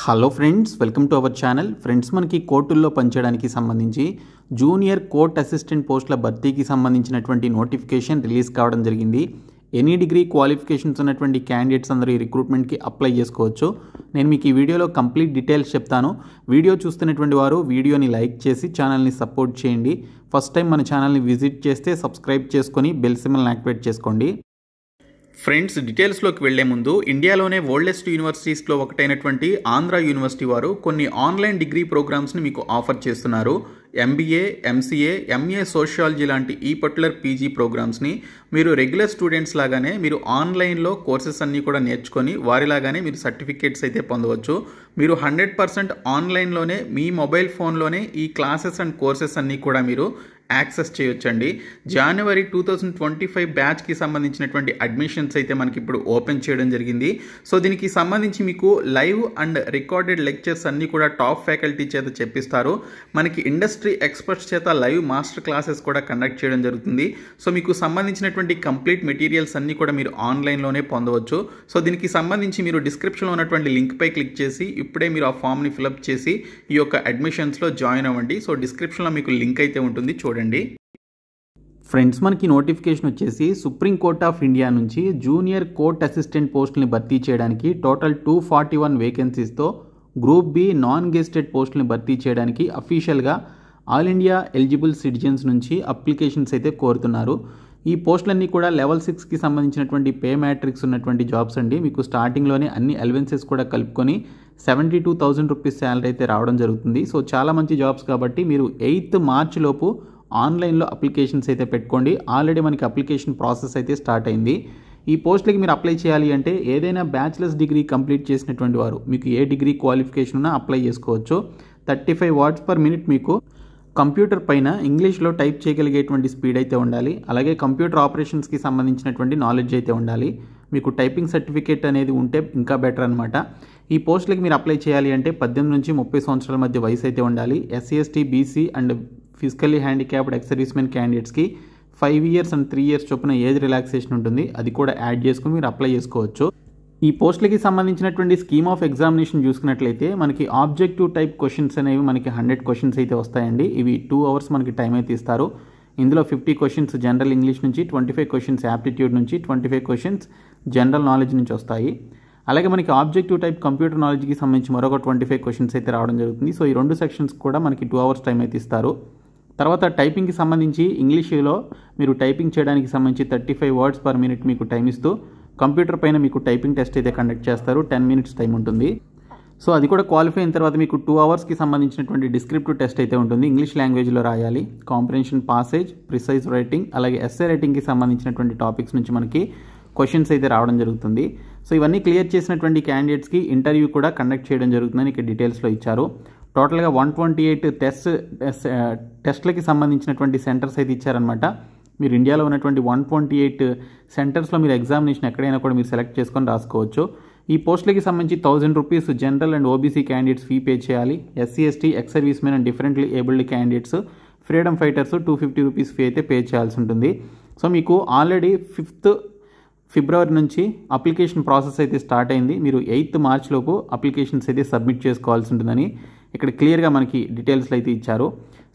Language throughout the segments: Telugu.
Hello friends, welcome to our channel. Friends, మనకి కోర్టుల్లో పనిచేయడానికి సంబంధించి జూనియర్ కోర్ట్ అసిస్టెంట్ పోస్టుల భర్తీకి సంబంధించినటువంటి నోటిఫికేషన్ రిలీజ్ కావడం జరిగింది. ఎనీ డిగ్రీ క్వాలిఫికేషన్స్ ఉన్నటువంటి క్యాండిడేట్స్ అందరూ ఈ రిక్రూట్మెంట్కి అప్లై చేసుకోవచ్చు. నేను మీకు ఈ వీడియోలో కంప్లీట్ డీటెయిల్స్ చెప్తాను. వీడియో చూస్తున్నటువంటి వారు వీడియోని లైక్ చేసి ఛానల్ని సపోర్ట్ చేయండి. ఫస్ట్ టైం మన ఛానల్ని విజిట్ చేస్తే సబ్స్క్రైబ్ చేసుకొని బెల్ సింబల్ని యాక్టివేట్ చేసుకోండి. ఫ్రెండ్స్, డీటెయిల్స్లోకి వెళ్లే ముందు ఇండియాలోనే ఓల్డెస్ట్ యూనివర్సిటీస్లో ఒకటైనటువంటి ఆంధ్ర యూనివర్సిటీ వారు కొన్ని ఆన్లైన్ డిగ్రీ ప్రోగ్రామ్స్ని మీకు ఆఫర్ చేస్తున్నారు. ఎంబీఏ, ఎంసీఏ, ఎంఏ సోషియాలజీ లాంటి ఈ పర్టికులర్ పీజీ ప్రోగ్రామ్స్ని మీరు రెగ్యులర్ స్టూడెంట్స్ లాగానే మీరు ఆన్లైన్లో కోర్సెస్ అన్నీ కూడా నేర్చుకొని వారిలాగానే మీరు సర్టిఫికేట్స్ అయితే పొందవచ్చు. మీరు 100% ఆన్లైన్లోనే మీ మొబైల్ ఫోన్లోనే ఈ క్లాసెస్ అండ్ కోర్సెస్ అన్నీ కూడా మీరు యాక్సెస్ చేయొచ్చండి. జనవరి 2025 బ్యాచ్కి సంబంధించినటువంటి అడ్మిషన్స్ అయితే మనకి ఇప్పుడు ఓపెన్ చేయడం జరిగింది. సో దీనికి సంబంధించి మీకు లైవ్ అండ్ రికార్డెడ్ లెక్చర్స్ అన్నీ కూడా టాప్ ఫ్యాకల్టీ చేత చెప్పిస్తారు. మనకి ఇండస్ట్రీ ఎక్స్పర్ట్స్ చేత లైవ్ మాస్టర్ క్లాసెస్ కూడా కండక్ట్ చేయడం జరుగుతుంది. సో మీకు సంబంధించినటువంటి కంప్లీట్ మెటీరియల్స్ అన్నీ కూడా మీరు ఆన్లైన్లోనే పొందవచ్చు. సో దీనికి సంబంధించి మీరు డిస్క్రిప్షన్లో ఉన్నటువంటి లింక్పై క్లిక్ చేసి ఇప్పుడే మీరు ఆ ఫామ్ని ఫిలప్ చేసి ఈ యొక్క అడ్మిషన్స్లో జాయిన్ అవ్వండి. సో డిస్క్రిప్షన్లో మీకు లింక్ అయితే ఉంటుంది, చూడండి. ఫ్రెండ్స్, మనకి నోటిఫికేషన్ వచ్చేసి సుప్రీం కోర్ట్ ఆఫ్ ఇండియా నుంచి జూనియర్ కోర్ట్ అసిస్టెంట్ పోస్టుల్ని భర్తీ చేయడానికి టోటల్ 241 వేకెన్సీస్తో గ్రూప్ బి నాన్ గెస్టెడ్ పోస్టుల్ని భర్తీ చేయడానికి అఫీషియల్గా ఆల్ ఇండియా ఎలిజిబుల్ సిటిజన్స్ నుంచి అప్లికేషన్స్ అయితే కోరుతున్నారు. ఈ పోస్టులన్నీ కూడా లెవెల్ 6కి సంబంధించినటువంటి పే మ్యాట్రిక్స్ ఉన్నటువంటి జాబ్స్ అండి. మీకు స్టార్టింగ్లోనే అన్ని అలవెన్సెస్ కూడా కలుపుకొని 72,000 రూపీస్ శాలరీ అయితే రావడం జరుగుతుంది. సో చాలా మంచి జాబ్స్ కాబట్టి మీరు 8th మార్చ్ లోపు ఆన్లైన్లో అప్లికేషన్స్ అయితే పెట్టుకోండి. ఆల్రెడీ మనకి అప్లికేషన్ ప్రాసెస్ అయితే స్టార్ట్ అయింది. ఈ పోస్టులకి మీరు అప్లై చేయాలి అంటే ఏదైనా బ్యాచిలర్స్ డిగ్రీ కంప్లీట్ చేసినటువంటి వారు మీకు ఏ డిగ్రీ క్వాలిఫికేషన్ ఉన్నా అప్లై చేసుకోవచ్చు. 35 వర్డ్స్ పర్ మినిట్ మీకు కంప్యూటర్ పైన ఇంగ్లీష్లో టైప్ చేయగలిగేటువంటి స్పీడ్ అయితే ఉండాలి. అలాగే కంప్యూటర్ ఆపరేషన్స్కి సంబంధించినటువంటి నాలెడ్జ్ అయితే ఉండాలి. మీకు టైపింగ్ సర్టిఫికేట్ అనేది ఉంటే ఇంకా బెటర్ అనమాట. ఈ పోస్టులకి మీరు అప్లై చేయాలి అంటే 18 నుంచి 30 సంవత్సరాల మధ్య వయసు అయితే ఉండాలి. SC, ST, BC and physically handicapped ex servicemen క్యాండిడేట్స్కి 5 ఇయర్స్ అండ్ 3 ఇయర్స్ చొప్పున ఏజ్ రిలాక్సేషన్ ఉంటుంది. అది కూడా యాడ్ చేసుకుని మీరు అప్లై చేసుకోవచ్చు. ఈ పోస్టులకి సంబంధించినటువంటి స్కీమ్ ఆఫ్ ఎగ్జామినేషన్ చూసుకున్నట్లయితే మనకి ఆబ్జెక్టివ్ టైప్ క్వశ్చన్స్ అనేవి మనకి 100 క్వశ్చన్స్ అయితే వస్తాయండి. ఇవి 2 అవర్స్ మనకి టైం అయితే ఇస్తారు. ఇందులో 50 క్వశ్చన్స్ జనరల్ ఇంగ్లీష్ నుంచి, 25 క్వశ్చన్స్ యాప్టిట్యూడ్ నుంచి, 25 క్వశ్చన్స్ జనరల్ నాలెడ్జ్ నుంచి వస్తాయి. అలాగే మనకి ఆబ్జెక్టివ్ టైప్ కంప్యూటర్ నాలెడ్జ్కి సంబంధించి మరొక 25 క్వశ్చన్స్ అయితే రావడం జరుగుతుంది. సో ఈ 2 సెక్షన్స్ కూడా మనకి 2 అవర్స్ టైం అయితే ఇస్తారు. తర్వాత టైపింగ్కి సంబంధించి ఇంగ్లీష్లో మీరు టైపింగ్ చేయడానికి సంబంధించి 35 వర్డ్స్ పర్ మినిట్ మీకు టైం ఇస్తూ కంప్యూటర్ పైన మీకు టైపింగ్ టెస్ట్ అయితే కండక్ట్ చేస్తారు. 10 మినిట్స్ టైం ఉంటుంది. సో అది కూడా క్వాలిఫై అయిన తర్వాత మీకు 2 అవర్స్కి సంబంధించినటువంటి డిస్క్రిప్టివ్ టెస్ట్ అయితే ఉంటుంది. ఇంగ్లీష్ లాంగ్వేజ్లో రాయాలి. కాంప్రిహెన్షన్, పాసేజ్, ప్రిసైజ్ రైటింగ్, అలాగే ఎస్ఏ రైటింగ్కి సంబంధించినటువంటి టాపిక్స్ నుంచి మనకి క్వశ్చన్స్ అయితే రావడం జరుగుతుంది. సో ఇవన్నీ క్లియర్ చేసినటువంటి క్యాండిడేట్స్కి ఇంటర్వ్యూ కూడా కండక్ట్ చేయడం జరుగుతుందని ఇక్కడ డీటెయిల్స్లో ఇచ్చారు. టోటల్గా 128 టెస్ట్లకి సంబంధించినటువంటి సెంటర్స్ అయితే ఇచ్చారనమాట. మీరు ఇండియాలో ఉన్నటువంటి 128 సెంటర్స్లో మీరు ఎగ్జామినేషన్ ఎక్కడైనా కూడా మీరు సెలెక్ట్ చేసుకొని రాసుకోవచ్చు. ఈ పోస్టులకి సంబంధించి 1000 rupees general and OBC candidates fee pay చేయాలి. SC, ST, ex servicemen and differently abled candidates, freedom fighters 250 rupees fee అయితే పే చేయాల్సి ఉంటుంది. సో మీకు ఆల్రెడీ 5th ఫిబ్రవరి నుంచి అప్లికేషన్ ప్రాసెస్ అయితే స్టార్ట్ అయింది. మీరు 8th మార్చ్ లోపు అప్లికేషన్స్ అయితే సబ్మిట్ చేసుకోవాల్సి ఉంటుందని ఇక్కడ క్లియర్గా మనకి డీటెయిల్స్లో అయితే ఇచ్చారు.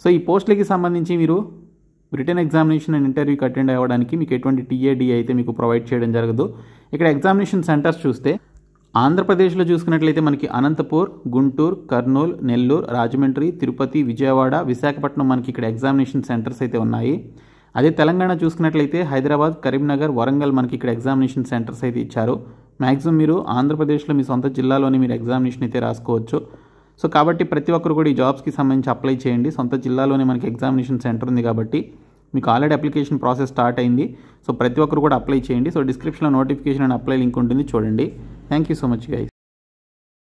సో ఈ పోస్టులకి సంబంధించి మీరు రిటన్ ఎగ్జామినేషన్ అండ్ ఇంటర్వ్యూకి అటెండ్ అవ్వడానికి మీకు ఎటువంటి టీఏడీ అయితే మీకు ప్రొవైడ్ చేయడం జరగదు. ఇక్కడ ఎగ్జామినేషన్ సెంటర్స్ చూస్తే ఆంధ్రప్రదేశ్లో చూసుకున్నట్లయితే మనకి అనంతపూర్, గుంటూరు, కర్నూలు, నెల్లూరు, రాజమండ్రి, తిరుపతి, విజయవాడ, విశాఖపట్నం మనకి ఇక్కడ ఎగ్జామినేషన్ సెంటర్స్ అయితే ఉన్నాయి. అదే తెలంగాణ చూసుకున్నట్లయితే హైదరాబాద్, కరీంనగర్, వరంగల్ మనకి ఇక్కడ ఎగ్జామినేషన్ సెంటర్స్ అయితే ఇచ్చారు. మ్యాక్సిమం మీరు ఆంధ్రప్రదేశ్లో మీ సొంత జిల్లాలోనే మీరు ఎగ్జామినేషన్ అయితే రాసుకోవచ్చు. సో కాబట్టి ప్రతి ఒక్కరు కూడా ఈ జాబ్స్కి సంబంధించి అప్లై చేయండి. సొంత జిల్లాలోనే మనకి ఎగ్జామినేషన్ సెంటర్ ఉంది కాబట్టి మీకు ఆల్రెడీ అప్లికేషన్ ప్రాసెస్ స్టార్ట్ అయింది. సో ప్రతి ఒక్కరు కూడా అప్లై చేయండి. సో డిస్క్రిప్షన్లో నోటిఫికేషన్ అండ్ అప్లై లింక్ ఉంటుంది, చూడండి. Thank you so much guys.